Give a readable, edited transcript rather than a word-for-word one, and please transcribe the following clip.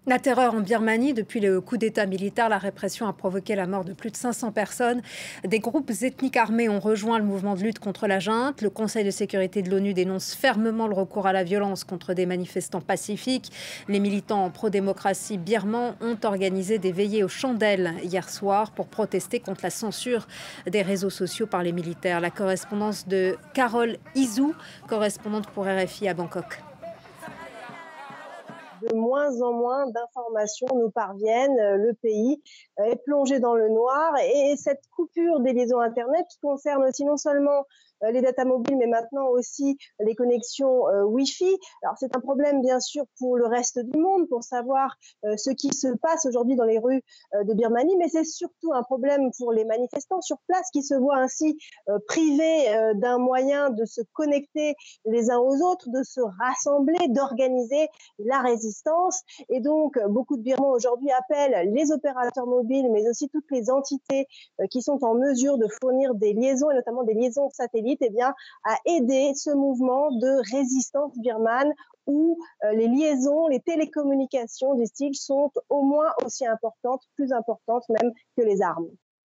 La terreur en Birmanie, depuis le coup d'État militaire, la répression a provoqué la mort de plus de 500 personnes. Des groupes ethniques armés ont rejoint le mouvement de lutte contre la junte. Le Conseil de sécurité de l'ONU dénonce fermement le recours à la violence contre des manifestants pacifiques. Les militants pro-démocratie birmans ont organisé des veillées aux chandelles hier soir pour protester contre la censure des réseaux sociaux par les militaires. La correspondance de Carole Izou, correspondante pour RFI à Bangkok. De moins en moins d'informations nous parviennent. Le pays est plongé dans le noir et cette coupure des liaisons Internet qui concerne aussi non seulement les data mobiles, mais maintenant aussi les connexions Wi-Fi. Alors c'est un problème bien sûr pour le reste du monde, pour savoir ce qui se passe aujourd'hui dans les rues de Birmanie, mais c'est surtout un problème pour les manifestants sur place qui se voient ainsi privés d'un moyen de se connecter les uns aux autres, de se rassembler, d'organiser la résistance. Et donc, beaucoup de Birmans aujourd'hui appellent les opérateurs mobiles, mais aussi toutes les entités qui sont en mesure de fournir des liaisons, et notamment des liaisons satellites, eh bien, à aider ce mouvement de résistance birmane où les liaisons, les télécommunications, disent-ils, sont au moins aussi importantes, plus importantes même que les armes.